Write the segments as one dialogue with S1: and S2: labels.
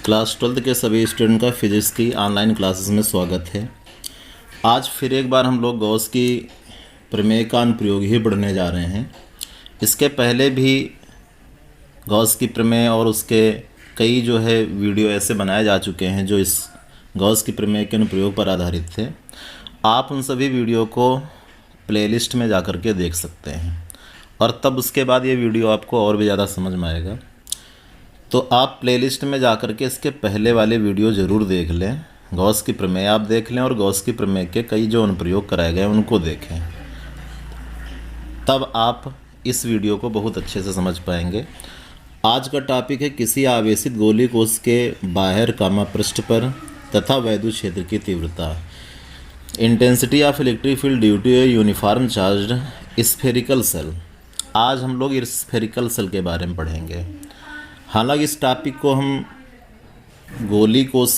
S1: Class 12 के सभी student का फिजिक्स की ऑनलाइन क्लासेस में स्वागत है। आज फिर एक बार हम लोग गॉस की प्रमेय का अनुप्रयोग ही पढ़ने जा रहे हैं। इसके पहले भी गॉस की प्रमेय और उसके कई जो है वीडियो ऐसे बनाए जा चुके हैं जो इस गॉस की प्रमेय के अनुप्रयोग पर आधारित थे। आप उन सभी वीडियो को प्लेलिस्ट में जा कर के देख सकते हैं और तब उसके बाद ये वीडियो आपको और भी ज़्यादा समझ में आएगा। तो आप प्लेलिस्ट में जा कर के इसके पहले वाले वीडियो ज़रूर देख लें। गॉस की प्रमेय आप देख लें और गॉस की प्रमेय के कई जो अनुप्रयोग कराए गए उनको देखें, तब आप इस वीडियो को बहुत अच्छे से समझ पाएंगे। आज का टॉपिक है किसी आवेशित गोली कोश के बाहर पृष्ठ पर तथा वैद्युत क्षेत्र की तीव्रता, intensity of electric field due to a uniform charged spherical shell. आज हम लोग स्फेरिकल सेल के बारे में पढ़ेंगे। हालांकि इस टॉपिक को हम गोली कोश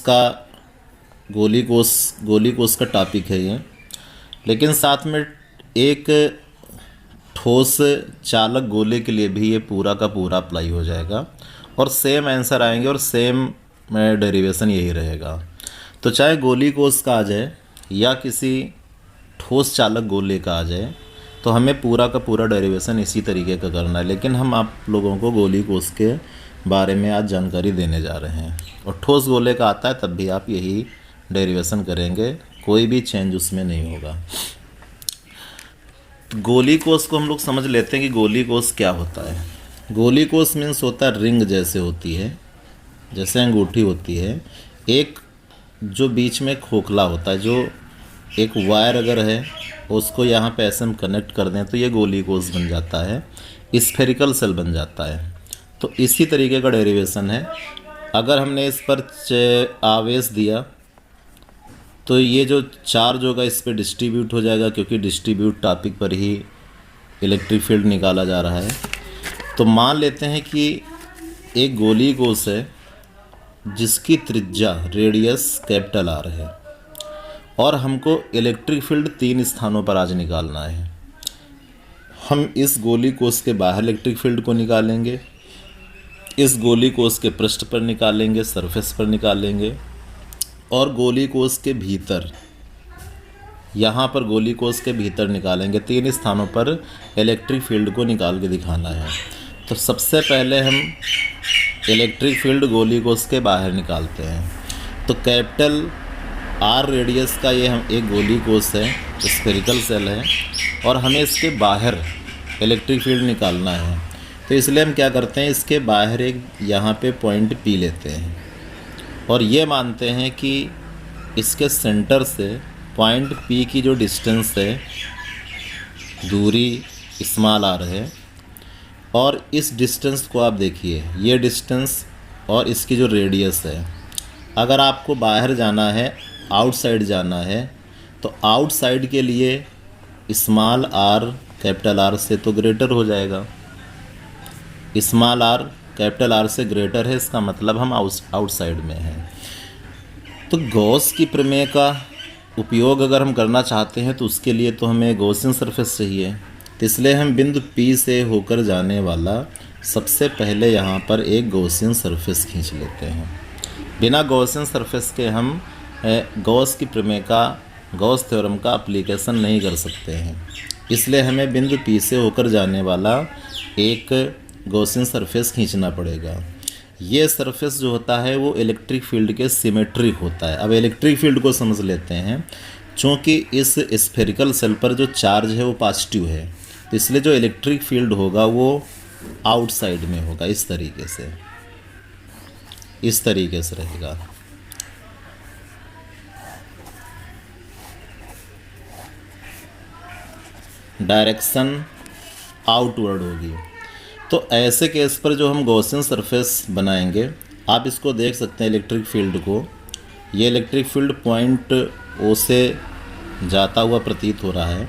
S1: का टॉपिक है ये, लेकिन साथ में एक ठोस चालक गोले के लिए भी ये पूरा का पूरा अप्लाई हो जाएगा और सेम आंसर आएंगे और सेम डेरिवेशन यही रहेगा। तो चाहे गोली कोश का आ जाए या किसी ठोस चालक गोले का आ जाए, तो हमें पूरा का पूरा डेरिवेशन इसी तरीके का करना है। लेकिन हम आप लोगों को गोली कोश के बारे में आज जानकारी देने जा रहे हैं और ठोस गोले का आता है तब भी आप यही डेरिवेशन करेंगे, कोई भी चेंज उसमें नहीं होगा। तो गोली कोश को हम लोग समझ लेते हैं कि गोली कोश क्या होता है। गोली कोश मीन्स होता है रिंग जैसे होती है, जैसे अंगूठी होती है, एक जो बीच में खोखला होता है, जो एक वायर अगर है उसको यहाँ पे ऐसे हम कनेक्ट कर दें तो ये गोली कोश बन जाता है, स्फेरिकल सेल बन जाता है। तो इसी तरीके का डेरिवेशन है। अगर हमने इस पर आवेश दिया तो ये जो चार्ज होगा इस पर डिस्ट्रीब्यूट हो जाएगा, क्योंकि डिस्ट्रीब्यूट टॉपिक पर ही इलेक्ट्रिक फील्ड निकाला जा रहा है। तो मान लेते हैं कि एक गोली कोश है जिसकी त्रिज्या रेडियस कैपिटल आर है और हमको इलेक्ट्रिक फील्ड 3 स्थानों पर आज निकालना है। हम इस गोली कोश के बाहर इलेक्ट्रिक फील्ड को निकालेंगे, इस गोली कोश के पृष्ठ पर निकालेंगे, सरफेस पर निकालेंगे, और गोली कोश के भीतर, यहाँ पर गोली कोश के भीतर निकालेंगे। 3 स्थानों पर इलेक्ट्रिक फील्ड को निकाल के दिखाना है। तो सबसे पहले हम इलेक्ट्रिक फील्ड गोली कोश के बाहर निकालते हैं। तो कैपिटल आर रेडियस का ये हम एक गोली कोश है, स्फेरिकल सेल है, और हमें इसके बाहर इलेक्ट्रिक फील्ड निकालना है। तो इसलिए हम क्या करते हैं, इसके बाहर एक यहाँ पे पॉइंट पी लेते हैं और ये मानते हैं कि इसके सेंटर से पॉइंट पी की जो डिस्टेंस है, दूरी स्मॉल आर है, और इस डिस्टेंस को आप देखिए, ये डिस्टेंस और इसकी जो रेडियस है, अगर आपको बाहर जाना है, आउटसाइड जाना है, तो आउटसाइड के लिए स्मॉल आर कैपिटल आर से तो ग्रेटर हो जाएगा। स्मॉल आर कैपिटल आर से ग्रेटर है, इसका मतलब हम आउटसाइड में हैं। तो गॉस की प्रमेय का उपयोग अगर हम करना चाहते हैं तो उसके लिए तो हमें गॉसियन सरफेस चाहिए। तो इसलिए हम बिंदु P से होकर जाने वाला सबसे पहले यहाँ पर एक गॉसियन सरफेस खींच लेते हैं। बिना गॉसियन सरफेस के हम गॉस की प्रमेय का, गॉस थ्योरम का एप्लीकेशन नहीं कर सकते हैं। इसलिए हमें बिंदु P से होकर जाने वाला एक गॉसियन सरफेस खींचना पड़ेगा। ये सरफेस जो होता है वो इलेक्ट्रिक फील्ड के सिमेट्रिक होता है। अब इलेक्ट्रिक फील्ड को समझ लेते हैं। चूँकि इस स्फेरिकल सेल पर जो चार्ज है वो पॉजिटिव है, तो इसलिए जो इलेक्ट्रिक फील्ड होगा वो आउटसाइड में होगा, इस तरीके से रहेगा। डायरेक्शन आउटवर्ड होगी। तो ऐसे केस पर जो हम गॉसियन सरफेस बनाएंगे, आप इसको देख सकते हैं इलेक्ट्रिक फील्ड को। ये इलेक्ट्रिक फील्ड पॉइंट ओ से जाता हुआ प्रतीत हो रहा है।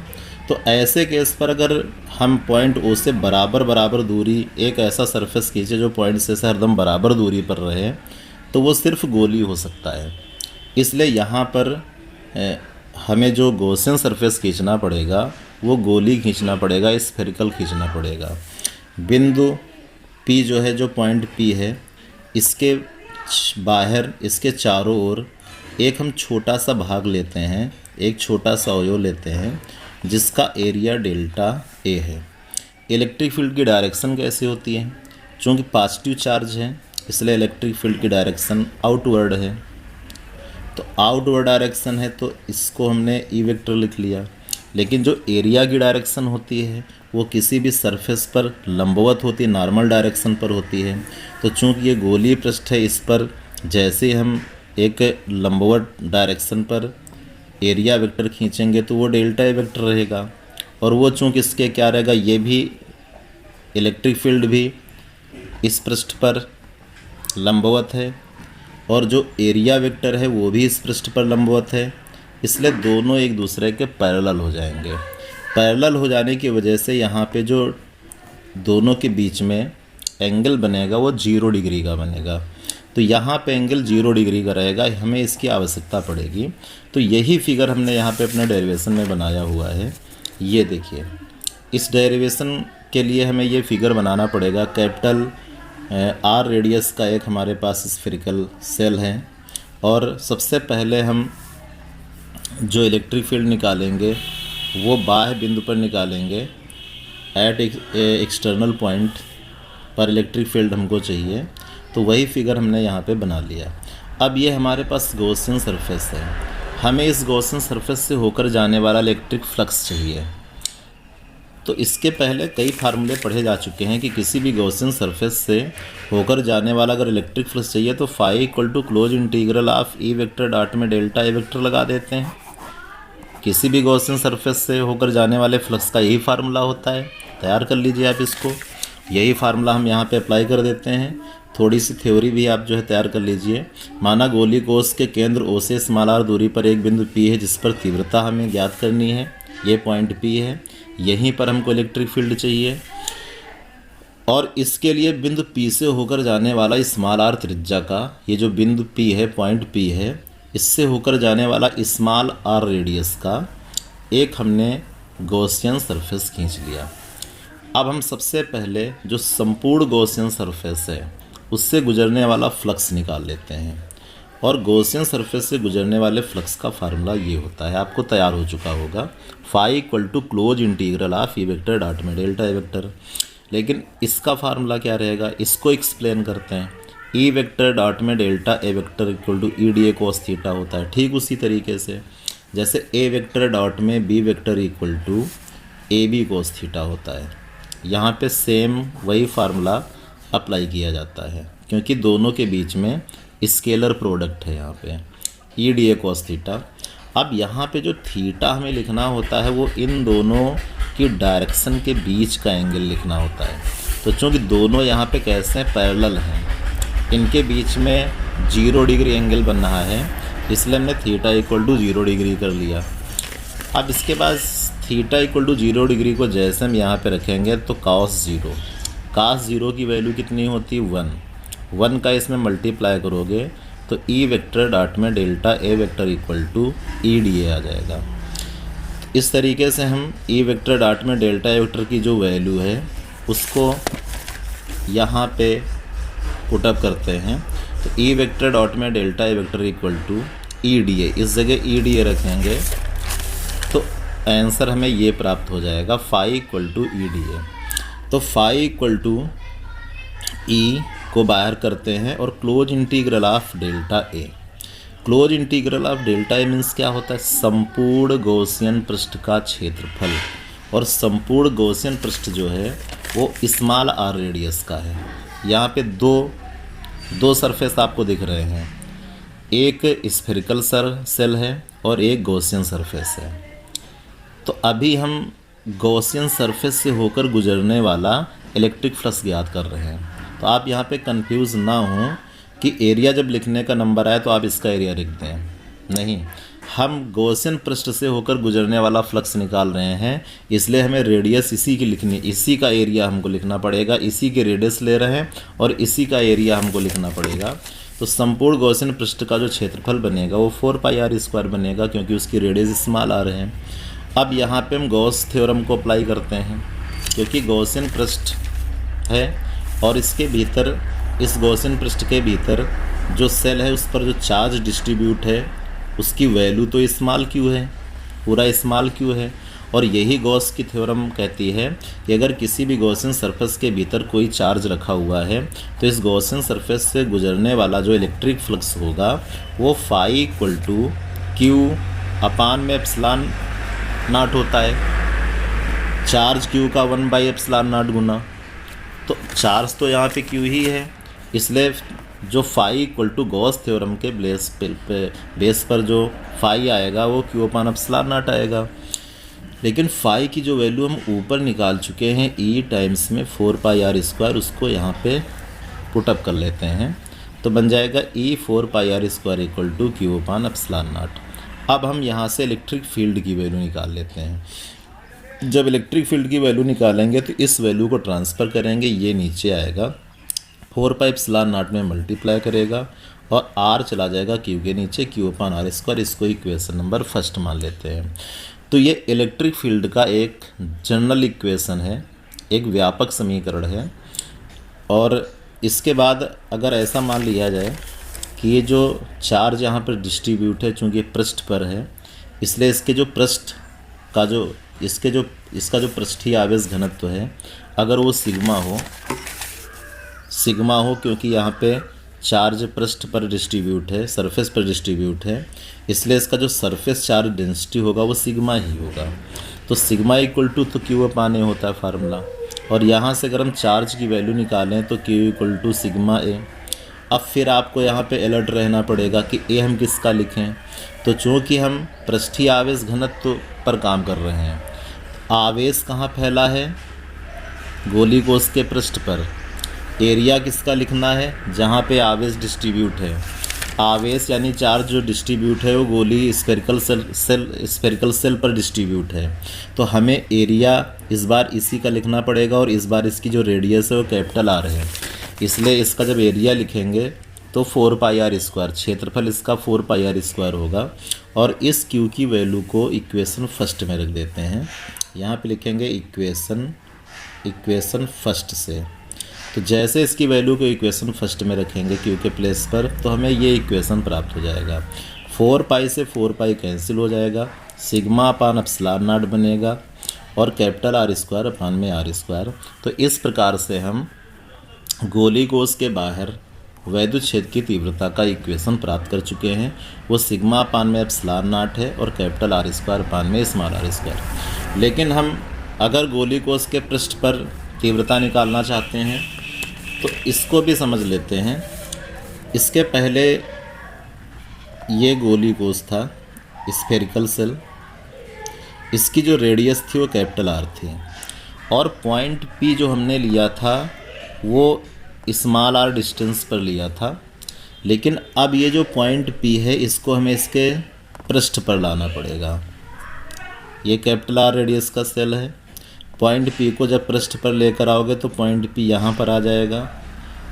S1: तो ऐसे केस पर अगर हम पॉइंट ओ से बराबर दूरी एक ऐसा सरफेस खींचे जो पॉइंट से हरदम बराबर दूरी पर रहे, तो वो सिर्फ गोली हो सकता है। इसलिए यहाँ पर हमें जो गॉसियन सरफेस खींचना पड़ेगा वो गोली खींचना पड़ेगा, स्फेरिकल खींचना पड़ेगा। बिंदु P जो है, जो पॉइंट P है, इसके बाहर इसके चारों ओर एक हम छोटा सा भाग लेते हैं, एक छोटा सा अवयव लेते हैं जिसका एरिया डेल्टा ए है। इलेक्ट्रिक फील्ड की डायरेक्शन कैसे होती है? चूँकि पॉजिटिव चार्ज है इसलिए इलेक्ट्रिक फील्ड की डायरेक्शन आउटवर्ड है। तो आउटवर्ड डायरेक्शन है तो इसको हमने ई वेक्टर लिख लिया। लेकिन जो एरिया की डायरेक्शन होती है वो किसी भी सरफेस पर लंबवत होती है, नॉर्मल डायरेक्शन पर होती है। तो चूँकि ये गोलीय पृष्ठ है, इस पर जैसे ही हम एक लंबवत डायरेक्शन पर एरिया वेक्टर खींचेंगे तो वो डेल्टा ए वेक्टर रहेगा। और वो चूँकि इसके क्या रहेगा, ये भी इलेक्ट्रिक फील्ड भी इस पृष्ठ पर लंबवत है और जो एरिया वेक्टर है वो भी इस पृष्ठ पर लंबवत है, इसलिए दोनों एक दूसरे के पैरेलल हो जाएंगे। पैरेलल हो जाने की वजह से यहाँ पे जो दोनों के बीच में एंगल बनेगा वो 0 डिग्री का बनेगा। तो यहाँ पे एंगल 0 डिग्री का रहेगा, हमें इसकी आवश्यकता पड़ेगी। तो यही फिगर हमने यहाँ पे अपने डेरिवेशन में बनाया हुआ है। ये देखिए, इस डेरिवेशन के लिए हमें ये फिगर बनाना पड़ेगा। कैपिटल आर रेडियस का एक हमारे पास स्फेरिकल सेल है और सबसे पहले हम जो इलेक्ट्रिक फील्ड निकालेंगे वो बाह्य बिंदु पर निकालेंगे। एट एक्सटर्नल पॉइंट पर इलेक्ट्रिक फील्ड हमको चाहिए, तो वही फिगर हमने यहाँ पे बना लिया। अब ये हमारे पास गॉसियन सरफेस है, हमें इस गॉसियन सरफेस से होकर जाने वाला इलेक्ट्रिक फ्लक्स चाहिए। तो इसके पहले कई फार्मूले पढ़े जा चुके हैं कि किसी भी गॉसियन सरफेस से होकर जाने वाला अगर इलेक्ट्रिक फ्लक्स चाहिए तो phi equal to closed integral of E vector dot में डेल्टा ए वेक्टर लगा देते हैं। किसी भी गॉसियन सरफेस से होकर जाने वाले फ्लक्स का यही फार्मूला होता है। तैयार कर लीजिए आप इसको, यही फार्मूला हम यहाँ पे अप्लाई कर देते हैं। थोड़ी सी थ्योरी भी आप जो है तैयार कर लीजिए। माना गोली कोश के केंद्र ओ से स्मॉल आर दूरी पर एक बिंदु पी है जिस पर तीव्रता हमें ज्ञात करनी है। ये पॉइंट पी है, यहीं पर हमको इलेक्ट्रिक फील्ड चाहिए और इसके लिए बिंदु पी से होकर जाने वाला स्मॉल आर त्रिज्या का ये जो बिंदु पी है, पॉइंट पी है, इससे होकर जाने वाला स्मॉल आर रेडियस का एक हमने गॉसियन सरफेस खींच लिया। अब हम सबसे पहले जो संपूर्ण गॉसियन सरफेस है उससे गुजरने वाला फ्लक्स निकाल लेते हैं और गॉसियन सरफेस से गुजरने वाले फ्लक्स का फार्मूला ये होता है, आपको तैयार हो चुका होगा। Phi equal to closed integral of E vector dot में डेल्टा ए वेक्टर। लेकिन इसका फार्मूला क्या रहेगा, इसको एक्सप्लेन करते हैं। ई वेक्टर डॉट में delta A vector equal to E D A cos theta होता है। ठीक उसी तरीके से जैसे ए वेक्टर डॉट में B vector equal to A B cos theta होता है, यहाँ पे सेम वही फार्मूला अप्लाई किया जाता है क्योंकि दोनों के बीच में स्केलर प्रोडक्ट है यहाँ पे E D A cos theta. अब यहाँ पे जो थीटा हमें लिखना होता है वो इन दोनों की डायरेक्शन के बीच का एंगल लिखना होता है। तो चूँकि दोनों यहाँ पे कैसे हैं, पैरेलल हैं, इनके बीच में 0 डिग्री एंगल बन रहा है, इसलिए हमने थीटा इक्वल टू 0 डिग्री कर लिया। अब इसके बाद थीटा इक्वल टू 0 डिग्री को जैसे हम यहाँ पे रखेंगे तो cos 0 की वैल्यू कितनी होती है 1 का इसमें मल्टीप्लाई करोगे तो ई वेक्टर डॉट में delta A vector equal to E D a आ जाएगा। इस तरीके से हम ई वेक्टर डॉट में डेल्टा ए वेक्टर की जो वैल्यू है उसको यहाँ पे पुटअप करते हैं। तो ई वेक्टर डॉट में delta A vector equal to E D A, इस जगह ई डी ए रखेंगे तो आंसर हमें ये प्राप्त हो जाएगा phi equal to E D A. तो फाई इक्वल टू ई को बाहर करते हैं और close integral of delta A. Close integral of delta A means क्या होता है, संपूर्ण गॉसियन पृष्ठ का क्षेत्रफल। और संपूर्ण गॉसियन पृष्ठ जो है वो स्मॉल आर रेडियस का है। यहाँ पे दो सरफेस आपको दिख रहे हैं, एक स्फेरिकल सेल है और एक गॉसियन सरफेस है। तो अभी हम गॉसियन सरफेस से होकर गुजरने वाला इलेक्ट्रिक फ्लक्स ज्ञात कर रहे हैं। तो आप यहाँ पे कंफ्यूज ना हो कि एरिया जब लिखने का नंबर आए तो आप इसका एरिया लिख दें, नहीं, हम गॉसियन पृष्ठ से होकर गुजरने वाला फ्लक्स निकाल रहे हैं, इसलिए हमें रेडियस इसी की लिखनी, इसी का एरिया हमको लिखना पड़ेगा। इसी के रेडियस ले रहे हैं और इसी का एरिया हमको लिखना पड़ेगा। तो संपूर्ण गॉसियन पृष्ठ का जो क्षेत्रफल बनेगा वो 4πr² बनेगा क्योंकि उसकी रेडियस स्मॉल आ रहे हैं। अब यहाँ पे हम गॉस थ्योरम को अप्लाई करते हैं क्योंकि गॉसियन पृष्ठ है और इसके भीतर, इस गॉसियन पृष्ठ के भीतर जो सेल है उस पर जो चार्ज डिस्ट्रीब्यूट है उसकी वैल्यू तो स्मॉल क्यू है, पूरा स्मॉल क्यू है। और यही गॉस की थ्योरम कहती है कि अगर किसी भी गॉसियन सरफेस के भीतर कोई चार्ज रखा हुआ है तो इस गॉसियन सरफेस से गुजरने वाला जो इलेक्ट्रिक फ्लक्स होगा वो फाई इक्वल टू क्यू अपान में एप्सिलॉन नॉट होता है, चार्ज क्यू का 1/एप्सिलॉन नॉट गुना। तो चार्ज तो यहाँ पे क्यू ही है, इसलिए जो phi equal to Gauss theorem के बेस पर जो फाई आएगा वो क्यू अपान एप्सिलॉन नॉट आएगा। लेकिन फाई की जो वैल्यू हम ऊपर निकाल चुके हैं ई टाइम्स में 4πr², उसको यहाँ पे पुटअप कर लेते हैं तो बन जाएगा E 4πr² equal to Q upon epsilon naught. अब हम यहाँ से इलेक्ट्रिक फील्ड की वैल्यू निकाल लेते हैं। जब इलेक्ट्रिक फील्ड की वैल्यू निकालेंगे तो इस वैल्यू को ट्रांसफ़र करेंगे, ये नीचे आएगा 4πε0 में मल्टीप्लाई करेगा और r चला जाएगा क्यू के नीचे, क्यू अपान r²। इसको इक्वेशन नंबर फर्स्ट मान लेते हैं। तो ये इलेक्ट्रिक फील्ड का एक जनरल इक्वेशन है, एक व्यापक समीकरण है। और इसके बाद अगर ऐसा मान लिया जाए कि ये जो चार्ज यहाँ पर डिस्ट्रीब्यूट है, चूँकि पृष्ठ पर है इसलिए इसके जो पृष्ठ का जो इसका जो पृष्ठीय आवेश घनत्व है अगर वो सिग्मा हो, क्योंकि यहाँ पे चार्ज पृष्ठ पर डिस्ट्रीब्यूट है, सरफेस पर डिस्ट्रीब्यूट है, इसलिए इसका जो सरफेस चार्ज डेंसिटी होगा वो सिग्मा ही होगा। तो सिग्मा इक्वल टू तो क्यू अपान ए होता है फार्मूला। और यहाँ से अगर हम चार्ज की वैल्यू निकालें तो क्यू इक्वल टू सिग्मा ए। अब फिर आपको यहाँ पे अलर्ट रहना पड़ेगा कि ए हम किसका लिखें। तो चूँकि हम पृष्ठीय आवेश घनत्व पर काम कर रहे हैं, आवेश कहाँ फैला है, गोली कोश के पृष्ठ पर। एरिया किसका लिखना है, जहाँ पे आवेश डिस्ट्रीब्यूट है। आवेश यानी चार्ज जो डिस्ट्रीब्यूट है वो गोली स्फेरिकल सेल पर डिस्ट्रीब्यूट है। तो हमें एरिया इस बार इसी का लिखना पड़ेगा और इस बार इसकी जो रेडियस है वो कैपिटल आर है, इसलिए इसका जब एरिया लिखेंगे तो 4πr², क्षेत्रफल इसका 4πr² होगा। और इस क्यू की वैल्यू को इक्वेशन फर्स्ट में रख देते हैं। यहाँ पे लिखेंगे इक्वेशन फर्स्ट से। तो जैसे इसकी वैल्यू को इक्वेशन फर्स्ट में रखेंगे क्यू के प्लेस पर तो हमें ये इक्वेशन प्राप्त हो जाएगा। 4π से 4π कैंसिल हो जाएगा, सिग्मा अपान एप्सिलॉन नॉट बनेगा और कैपिटल R² अपान में R²। तो इस प्रकार से हम गोली कोश के बाहर वैद्युत क्षेत्र की तीव्रता का इक्वेशन प्राप्त कर चुके हैं। वो सिग्मा अपान में एप्सिलॉन नॉट है और कैपिटल R² अपान में स्मॉल r²। लेकिन हम अगर गोली कोश के पृष्ठ पर तीव्रता निकालना चाहते हैं तो इसको भी समझ लेते हैं। इसके पहले ये गोली कोश था, स्फेरिकल सेल, इसकी जो रेडियस थी वो कैपिटल R थी और पॉइंट P जो हमने लिया था वो स्मॉल r डिस्टेंस पर लिया था। लेकिन अब ये जो पॉइंट P है इसको हमें इसके पृष्ठ पर लाना पड़ेगा। ये कैपिटल R रेडियस का सेल है, पॉइंट P को जब पृष्ठ पर लेकर आओगे तो पॉइंट P यहाँ पर आ जाएगा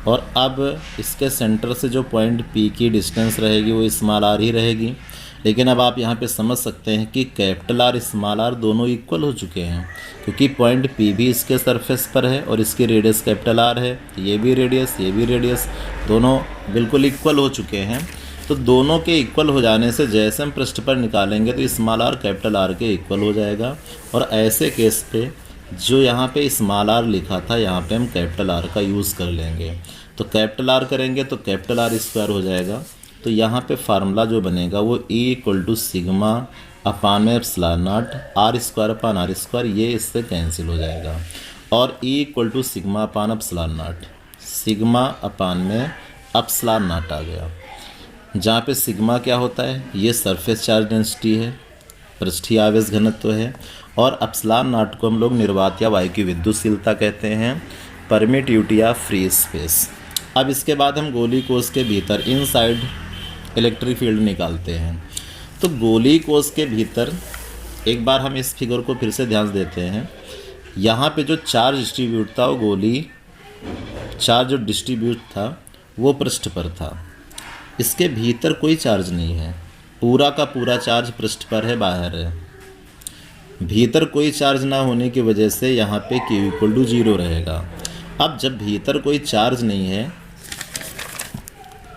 S1: और अब इसके सेंटर से जो पॉइंट P की डिस्टेंस रहेगी वो स्मॉल r ही रहेगी। लेकिन अब आप यहाँ पे समझ सकते हैं कि कैपिटल R स्मॉल r दोनों इक्वल हो चुके हैं, क्योंकि पॉइंट P भी इसके सरफेस पर है और इसकी रेडियस कैपिटल R है, ये भी रेडियस दोनों बिल्कुल इक्वल हो चुके हैं। तो दोनों के इक्वल हो जाने से जैसे हम पृष्ठ पर निकालेंगे तो स्मॉल r कैपिटल R के इक्वल हो जाएगा। और ऐसे केस पे जो यहाँ पे स्मॉल r लिखा था यहाँ पे हम कैपिटल R का यूज़ कर लेंगे। तो कैपिटल R करेंगे तो कैपिटल R² हो जाएगा। तो यहाँ पे फार्मूला जो बनेगा वो E equal to sigma upon में epsilon not R² upon R², ये इससे कैंसिल हो जाएगा। और E equal to sigma upon epsilon naught, sigma upon में एप्सिलॉन नॉट आ गया। जहाँ पे सिग्मा क्या होता है, ये सरफेस चार्ज डेंसिटी है, पृष्ठीय आवेश घनत्व है। और एप्सिलॉन नॉट को हम लोग निर्वात या वायु की विद्युतशीलता कहते हैं, परमिटिविटी या फ्री स्पेस। अब इसके बाद हम गोली कोश के भीतर इनसाइड इलेक्ट्रिक फील्ड निकालते हैं। तो गोली कोश के भीतर एक बार हम इस फिगर को फिर से ध्यान देते हैं। यहाँ पे जो चार्ज डिस्ट्रीब्यूट था वो चार्ज जो डिस्ट्रीब्यूट था वो पृष्ठ पर था, इसके भीतर कोई चार्ज नहीं है, पूरा का पूरा चार्ज पृष्ठ पर है, बाहर है। भीतर कोई चार्ज ना होने की वजह से यहाँ पे Q इक्वल टू 0 रहेगा। अब जब भीतर कोई चार्ज नहीं है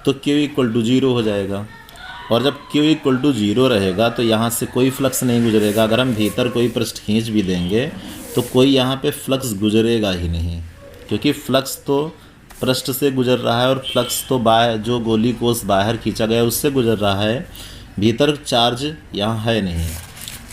S1: तो Q इक्वल टू 0 हो जाएगा। और जब Q इक्वल टू 0 रहेगा तो यहाँ से कोई फ्लक्स नहीं गुजरेगा। अगर हम भीतर कोई पृष्ठ खींच भी देंगे तो कोई यहाँ पे फ्लक्स गुजरेगा ही नहीं, क्योंकि फ्लक्स तो पृष्ठ से गुजर रहा है और फ्लक्स तो बाहर जो गोली कोष बाहर खींचा गया उससे गुजर रहा है, भीतर चार्ज यहाँ है नहीं।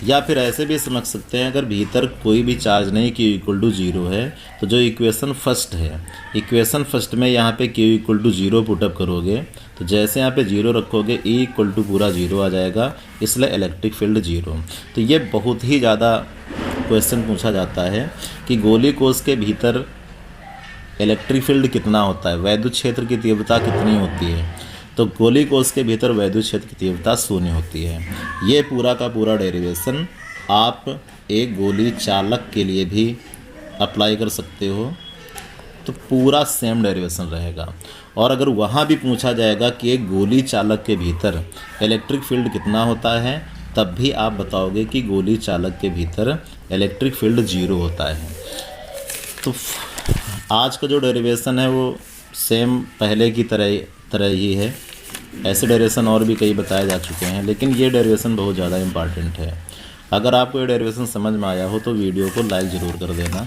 S1: या फिर ऐसे भी समझ सकते हैं, अगर भीतर कोई भी चार्ज नहीं, Q इक्वल टू 0 है, तो जो इक्वेशन फर्स्ट है, इक्वेशन फर्स्ट में यहाँ पे Q इक्वल टू 0 पुटअप करोगे तो जैसे यहाँ पे 0 रखोगे E इक्वल टू पूरा 0 आ जाएगा, इसलिए इलेक्ट्रिक फील्ड 0। तो ये बहुत ही ज़्यादा क्वेश्चन पूछा जाता है कि गोली कोष के भीतर इलेक्ट्रिक फील्ड कितना होता है, वैद्युत क्षेत्र की तीव्रता कितनी होती है। तो गोली कोष के भीतर वैद्युत क्षेत्र की तीव्रता 0 होती है। ये पूरा का पूरा डेरिवेशन आप एक गोली चालक के लिए भी अप्लाई कर सकते हो, तो पूरा सेम डेरिवेशन रहेगा। और अगर वहाँ भी पूछा जाएगा कि एक गोली चालक के भीतर इलेक्ट्रिक फील्ड कितना होता है, तब भी आप बताओगे कि गोली चालक के भीतर इलेक्ट्रिक फील्ड 0 होता है। तो आज का जो डेरिवेशन है वो सेम पहले की तरह ही है। ऐसे डेरिवेशन और भी कई बताए जा चुके हैं, लेकिन ये डेरिवेशन बहुत ज़्यादा इम्पॉर्टेंट है। अगर आपको ये डेरिवेशन समझ में आया हो तो वीडियो को लाइक ज़रूर कर देना।